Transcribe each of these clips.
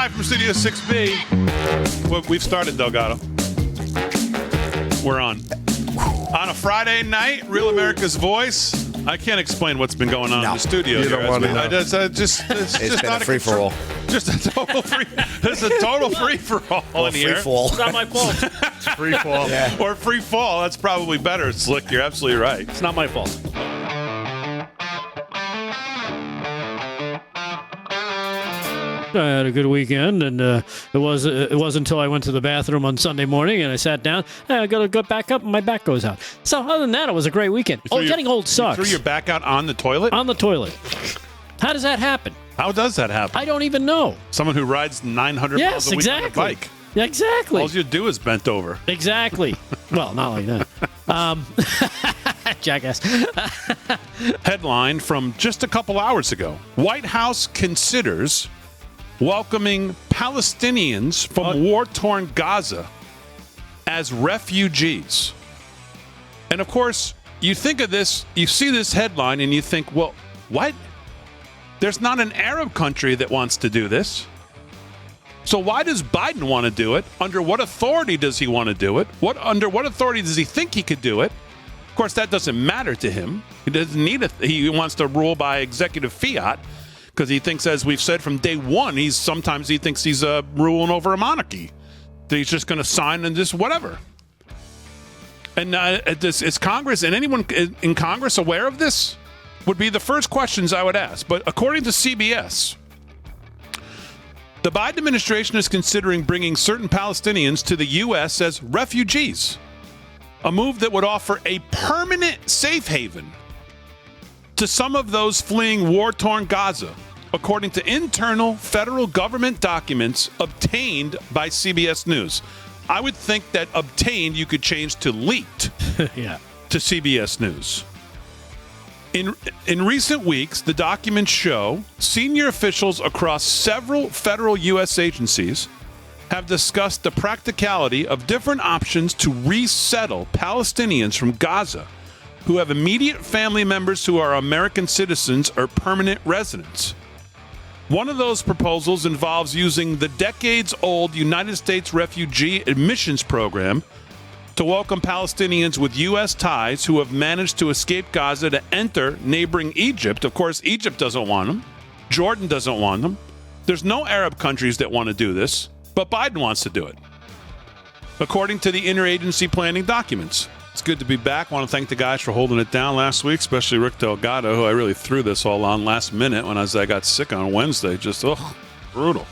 Live from Studio 6B. Well, we've started, Delgado. We're on. On a Friday night, Real America's Voice. I can't explain what's been going on in the studio. You don't want to know. It's It's been a free-for-all. Just a total free. It's a total free-for-all in here. Free fall. It's not my fault. It's free fall. Yeah. Or free fall. That's probably better, Slick. You're absolutely right. It's not my fault. I had a good weekend, and it was until I went to the bathroom on Sunday morning and I sat down. I got to go back up, and my back goes out. So other than that, it was a great weekend. Getting old sucks. You threw your back out on the toilet? On the toilet. How does that happen? How does that happen? I don't even know. Someone who rides 900 miles a week on a bike. Exactly. All you do is bent over. Exactly. Well, not like that. Jackass. Headline from just a couple hours ago. White House considers welcoming Palestinians from war-torn Gaza as refugees. And, of course, you think of this, you see this headline, and you think, well, what? There's not an Arab country that wants to do this. So why does Biden want to do it? Under what authority does he want to do it? Under what authority does he think he could do it? Of course, that doesn't matter to him. He doesn't need it. He wants to rule by executive fiat because he thinks, as we've said from day one, sometimes he thinks he's ruling over a monarchy. That he's just going to sign and just whatever. And is Congress and anyone in Congress aware of this? Would be the first questions I would ask. But according to CBS, the Biden administration is considering bringing certain Palestinians to the U.S. as refugees, a move that would offer a permanent safe haven to some of those fleeing war-torn Gaza, according to internal federal government documents obtained by CBS News. I would think that obtained you could change to leaked Yeah. to CBS News. In recent weeks, the documents show senior officials across several federal U.S. agencies have discussed the practicality of different options to resettle Palestinians from Gaza who have immediate family members who are American citizens or permanent residents. One of those proposals involves using the decades-old United States Refugee Admissions Program to welcome Palestinians with U.S. ties who have managed to escape Gaza to enter neighboring Egypt. Of course, Egypt doesn't want them. Jordan doesn't want them. There's no Arab countries that want to do this, but Biden wants to do it, according to the interagency planning documents. It's good to be back. I want to thank the guys for holding it down last week, especially Rick Delgado, who I really threw this all on last minute when I got sick on Wednesday. Just, brutal.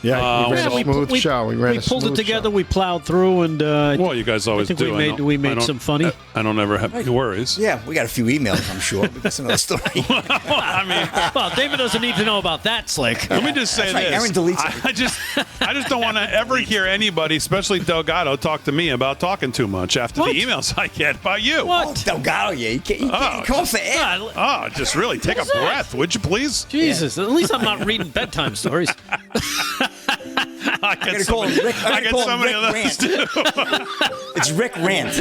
Yeah, we ran a smooth show. We pulled it together. We plowed through, and well, you guys always I think do. we made some funny. I don't ever have any worries. Yeah, we got a few emails, I'm sure. But that's another story. Well, David doesn't need to know about that, Slick. Let me just say That's right, this. Aaron deletes I just don't want to ever hear anybody, especially Delgado, talk to me about talking too much after What? the emails I get about you. What? Oh, Delgado, yeah. You can't come off the air. God, Oh, just really take a breath, would you please? Jesus, at least I'm not reading bedtime stories. I I gotta call him Rick. I get gotta so call many him of Rick those Rant. too. It's Rick Rant.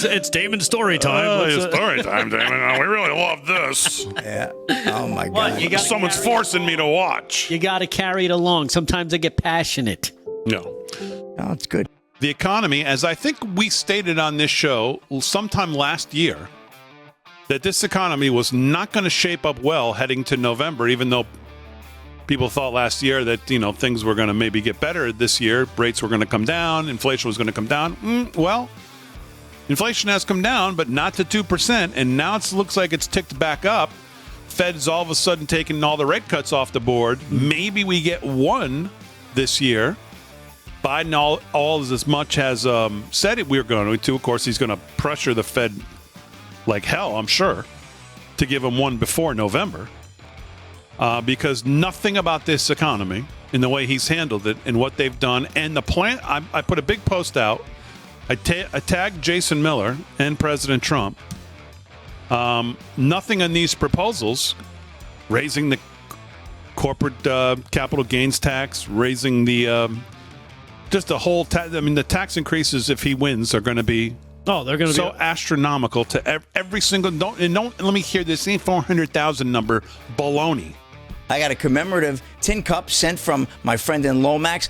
It's Damon's story time. Oh, What's it's it? story time, Damon. We really love this. Yeah. Oh my What, God. you got- Someone's forcing me to watch. You got to carry it along. Sometimes I get passionate. No. Oh, it's good. The economy, as I think we stated on this show sometime last year, that this economy was not going to shape up well heading to November, even though people thought last year that, things were going to maybe get better this year. Rates were going to come down. Inflation was going to come down. Well, inflation has come down, but not to 2%. And now it looks like it's ticked back up. Fed's all of a sudden taking all the rate cuts off the board. Maybe we get one this year. Biden all as much has said it we're going to. Of course, he's going to pressure the Fed like hell, I'm sure, to give him one before November. Because nothing about this economy in the way he's handled it and what they've done and the plan. I put a big post out. I tagged Jason Miller and President Trump. Nothing in these proposals, raising the corporate capital gains tax, raising the just the whole the tax increases if he wins are going to be they're going to so astronomical to every single. Don't let me hear this 400,000 number baloney. I got a commemorative tin cup sent from my friend in Lomax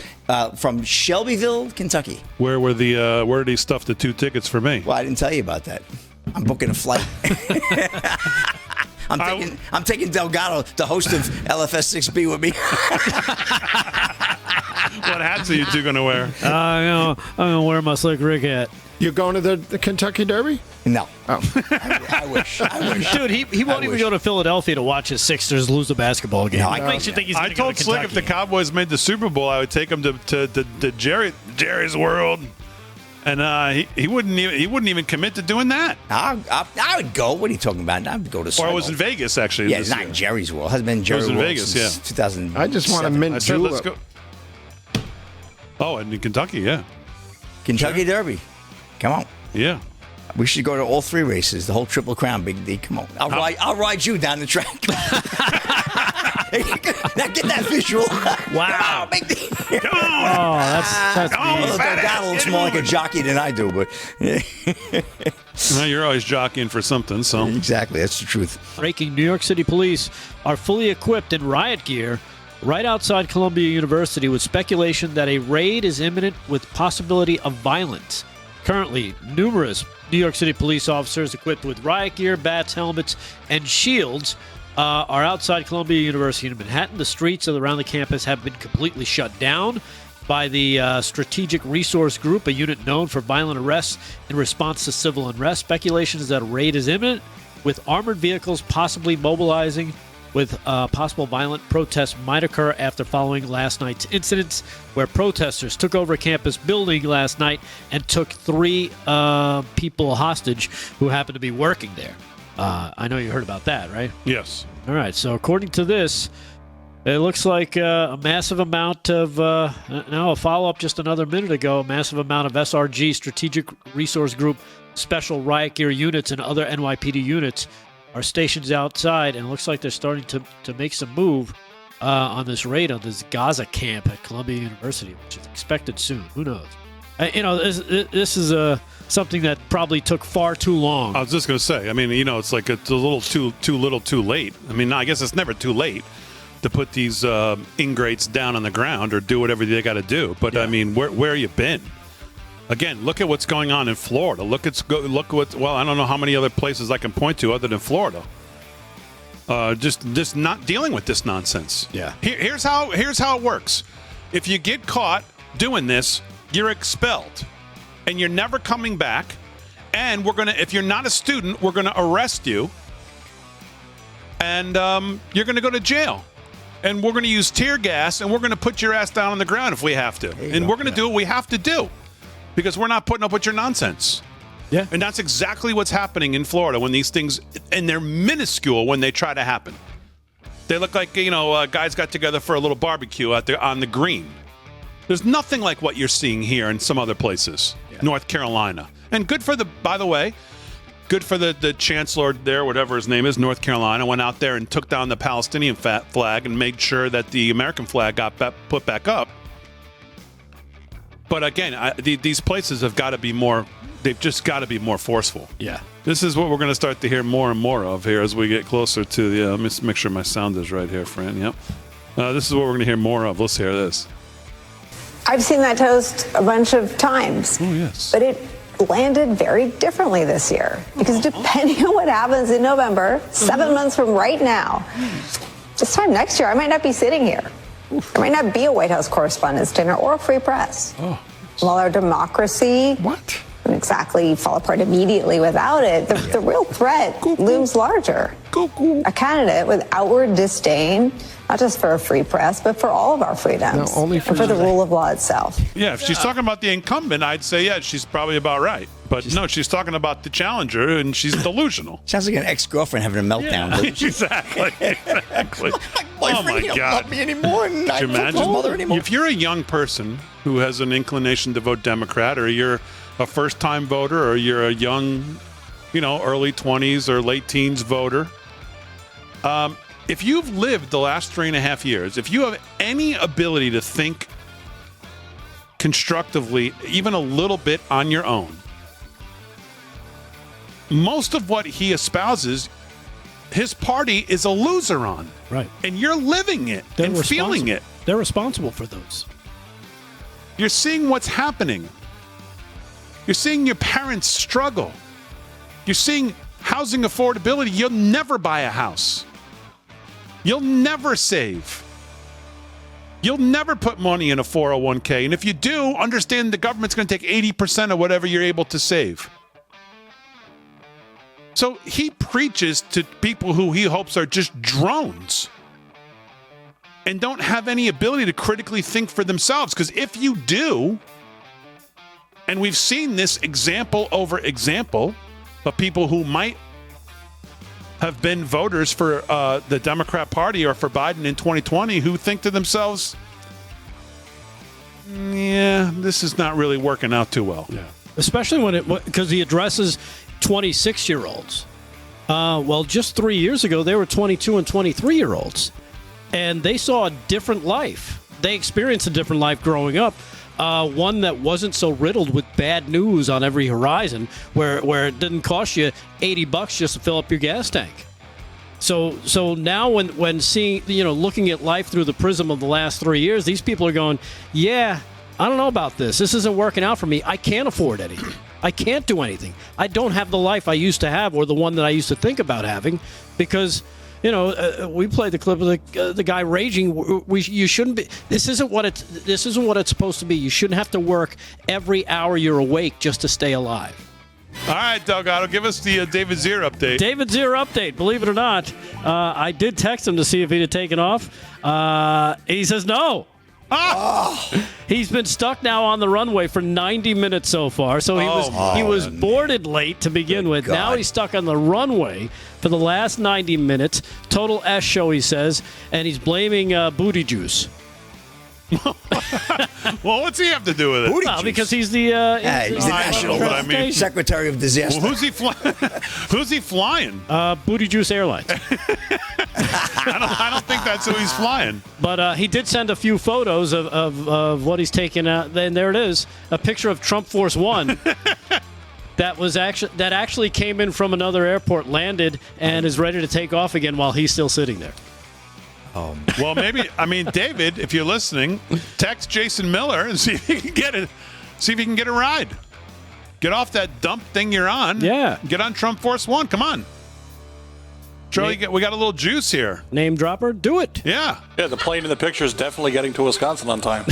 from Shelbyville, Kentucky. Where were the where did he stuff the 2 tickets for me? Well, I didn't tell you about that. I'm booking a flight. I'm taking Delgado, the host of LFS6B, with me. What hats are you two going to wear? I'm gonna wear my Slick Rick hat. You going to the Kentucky Derby? No. Oh. I wish. Dude, he won't even go to Philadelphia to watch his Sixers lose a basketball game. No, What makes you think he's I going to go told to Slick Kentucky? if the Cowboys made the Super Bowl, I would take him to Jerry's World, and he wouldn't even commit to doing that. I would go. What are you talking about? I would go to. Or it was in Vegas actually. Yeah, this it's not year. in Jerry's World. It hasn't been in Jerry's in World Vegas, since yeah. 2000. I just want a mint I said, let's julep. go. Oh, and in Kentucky, yeah, Kentucky Derby. Come on. yeah. We should go to all 3 races, the whole Triple Crown, Big D. Come on. I'll ride you down the track. Now get that visual. Wow. Big D. Come on. Oh, that's Although fat ass, Delgado looks get more like a moving. jockey than I do, but Well, you're always jockeying for something, so exactly, that's the truth. breaking. New York City police are fully equipped in riot gear right outside Columbia University with speculation that a raid is imminent with possibility of violence. Currently, numerous New York City police officers equipped with riot gear, bats, helmets, and shields are outside Columbia University in Manhattan. The streets around the campus have been completely shut down by the Strategic Resource Group, a unit known for violent arrests in response to civil unrest. Speculation is that a raid is imminent, with armored vehicles possibly mobilizing, with possible violent protests might occur after following last night's incidents where protesters took over a campus building last night and took 3 people hostage who happened to be working there. I know you heard about that, right? yes. All right, so according to this, it looks like a massive amount of, now a follow-up just another minute ago, a massive amount of SRG, Strategic Resource Group, special riot gear units and other NYPD units are stationed outside, and it looks like they're starting to make some move on this raid on this Gaza camp at Columbia University, which is expected soon. Who knows? This is something that probably took far too long. I was just going to say. I mean, it's like it's a little too little, too late. I mean, I guess it's never too late to put these ingrates down on the ground or do whatever they got to do. But I mean, where you been? Again, look at what's going on in Florida. Look what. Well, I don't know how many other places I can point to other than Florida. Just not dealing with this nonsense. Yeah. Here's how it works. If you get caught doing this, you're expelled, and you're never coming back. And if you're not a student, we're gonna arrest you, and you're gonna go to jail. And we're gonna use tear gas, and we're gonna put your ass down on the ground if we have to. And we're gonna do what we have to do. Because we're not putting up with your nonsense. Yeah. And that's exactly what's happening in Florida when these things, and they're minuscule when they try to happen. They look like, guys got together for a little barbecue out there on the green. There's nothing like what you're seeing here in some other places. Yeah. North Carolina. And good for by the way, good for the chancellor there, whatever his name is, North Carolina, went out there and took down the Palestinian flag and made sure that the American flag got put back up. But again, these places have got to be more. They've just got to be more forceful. Yeah. This is what we're going to start to hear more and more of here as we get closer to the. Let me just make sure my sound is right here, Fran. Yep. This is what we're going to hear more of. Let's hear this. I've seen that toast a bunch of times. Oh yes. But it landed very differently this year because depending on what happens in November, 7 months from right now, this time next year, I might not be sitting here. There might not be a White House Correspondents' Dinner or a free press. Oh. While our democracy What? wouldn't exactly fall apart immediately without it, the real threat looms larger. A candidate with outward disdain, not just for a free press, but for all of our freedoms. No, only for and for the today. rule of law itself. Yeah, if she's talking about the incumbent, I'd say, yeah, she's probably about right. But no, she's talking about the challenger, and she's delusional. Sounds like an ex-girlfriend having a meltdown. doesn't she? Exactly. My boyfriend, Oh, my he don't God. love me anymore, and I Could you don't love his mother imagine? anymore. If you're a young person who has an inclination to vote Democrat, or you're a first-time voter, or you're a young, early 20s or late teens voter, if you've lived the last 3.5 years, if you have any ability to think constructively, even a little bit on your own, most of what he espouses, his party is a loser on. Right. And you're living it and feeling it. They're responsible for those. You're seeing what's happening. You're seeing your parents struggle. You're seeing housing affordability. You'll never buy a house. You'll never save. You'll never put money in a 401k. And if you do, understand the government's going to take 80% of whatever you're able to save. So he preaches to people who he hopes are just drones and don't have any ability to critically think for themselves. Because if you do, and we've seen this example over example of people who might have been voters for the Democrat Party or for Biden in 2020 who think to themselves, yeah, this is not really working out too well. Yeah. Especially because he addresses 26-year-olds. Well, just 3 years ago, they were 22 and 23-year-olds. And they saw a different life. They experienced a different life growing up. One that wasn't so riddled with bad news on every horizon, where it didn't cost you $80 just to fill up your gas tank. So now when seeing, looking at life through the prism of the last 3 years, these people are going, yeah, I don't know about this. This isn't working out for me. I can't afford anything. I can't do anything. I don't have the life I used to have, or the one that I used to think about having, because we played the clip of the guy raging. You shouldn't be. This isn't what it's supposed to be. You shouldn't have to work every hour you're awake just to stay alive. All right, Delgado, give us the David Zier update. David Zier update. Believe it or not, I did text him to see if he'd have taken off. He says no. He's been stuck now on the runway for 90 minutes so far. So he was boarded late to begin with. God. Now he's stuck on the runway for the last 90 minutes. Total S show, he says, and he's blaming booty juice. Well, what's he have to do with it? Booty Well, juice. because he's the He's the national secretary of disaster. Well, who's he flying? Booty Juice Airlines. I don't think that's who he's flying. But he did send a few photos of what he's taken out. Then there it is, a picture of Trump Force One. that actually came in from another airport, landed, and is ready to take off again while he's still sitting there. Well, maybe, David, if you're listening, text Jason Miller and see if he can get it. See if he can get a ride. Get off that dump thing you're on. Yeah. Get on Trump Force One. Come on. Charlie, we got a little juice here. Name dropper, do it. Yeah. Yeah, the plane in the picture is definitely getting to Wisconsin on time.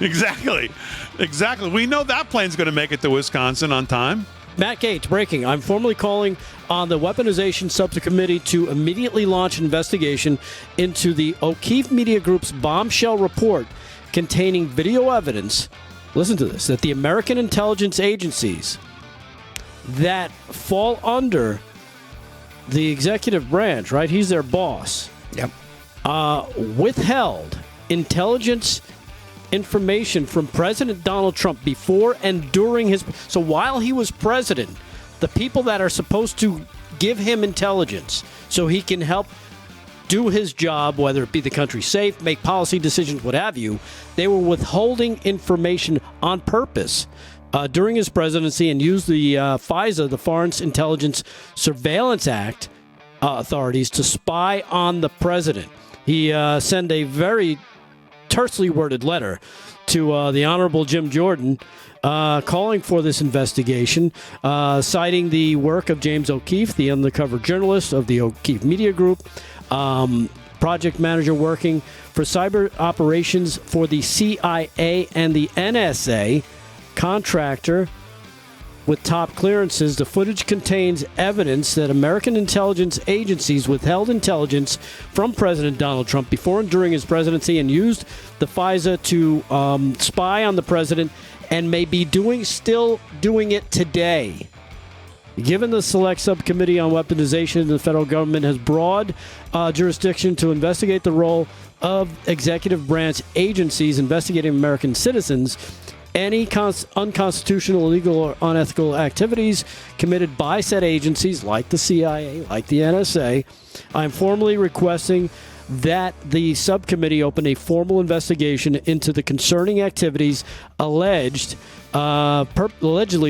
Exactly. We know that plane's going to make it to Wisconsin on time. Matt Gates, breaking. I'm formally calling on the Weaponization Subcommittee to immediately launch an investigation into the O'Keefe Media Group's bombshell report containing video evidence, listen to this, that the American intelligence agencies that fall under the executive branch, right? He's their boss. Yep. Withheld intelligence information from President Donald Trump before and during his... So while he was president, the people that are supposed to give him intelligence so he can help do his job, whether it be the country safe, make policy decisions, what have you, they were withholding information on purpose during his presidency and used the FISA, the Foreign Intelligence Surveillance Act, authorities to spy on the president. He sent a very tersely worded letter to the Honorable Jim Jordan calling for this investigation, citing the work of James O'Keefe, the undercover journalist of the O'Keefe Media Group, project manager working for cyber operations for the CIA and the NSA, contractor with top clearances. The footage contains evidence that American intelligence agencies withheld intelligence from President Donald Trump before and during his presidency and used the FISA to spy on the president and may be still doing it today. Given the Select Subcommittee on Weaponization, the federal government has broad jurisdiction to investigate the role of executive branch agencies investigating American citizens. Any unconstitutional, illegal, or unethical activities committed by said agencies, like the CIA, like the NSA, I'm formally requesting that the subcommittee opened a formal investigation into the concerning activities allegedly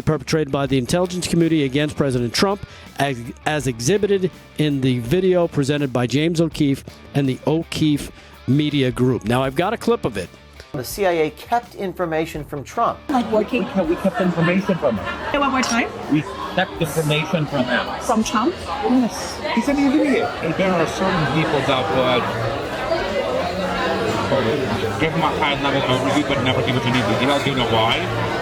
perpetrated by the intelligence community against President Trump, as exhibited in the video presented by James O'Keefe and the O'Keefe Media Group. Now, I've got a clip of it. The CIA kept information from Trump. Like working? We kept information from him. Say one more time. We kept information from him. From Trump? Yes. He's an idiot. There are certain people that would give him a high-level overview but never give it any details. Do you know why?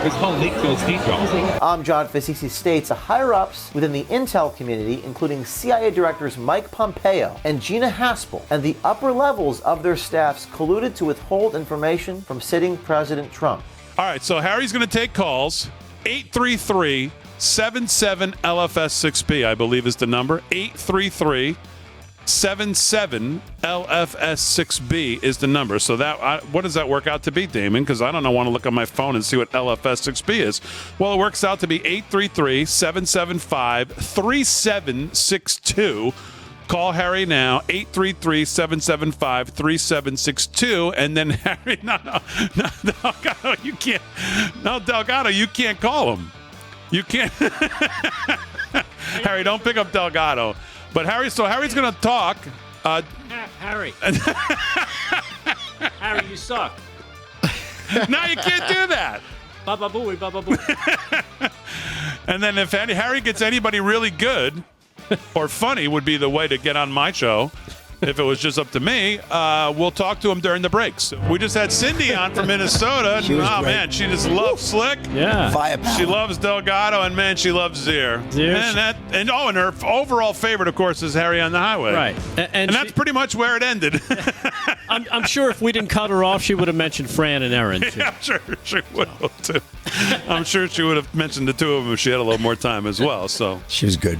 It's called leak those details. Amjad Fasisi states the higher-ups within the intel community, including CIA directors Mike Pompeo and Gina Haspel, and the upper levels of their staffs colluded to withhold information from sitting President Trump. All right, so Harry's going to take calls. 833-77-LFS6B, I believe is the number. 833-77-LFS6B is the number. So that what does that work out to be, Damon? Because I don't want to look on my phone and see what LFS6B is. Well, it works out to be 833-775-3762. Call Harry now, 833-775-3762. And then Harry, no, Delgado, you can't. No, Delgado, you can't call him. You can't. Harry, don't pick up Delgado. But Harry's going to talk. Harry. Harry, you suck. No, you can't do that. Baba booey, baba booey. And then if Harry gets anybody really good or funny would be the way to get on my show. If it was just up to me, we'll talk to him during the breaks. We just had Cindy on from Minnesota. Man, she just loves Slick. Yeah. Firepower. She loves Delgado, and man, she loves Zier. And her overall favorite, of course, is Harry on the Highway. Right. And that's pretty much where it ended. I'm sure if we didn't cut her off, she would have mentioned Fran and Aaron, too. Yeah, I'm sure she would have, too. I'm sure she would have mentioned the two of them if she had a little more time as well. So She was good.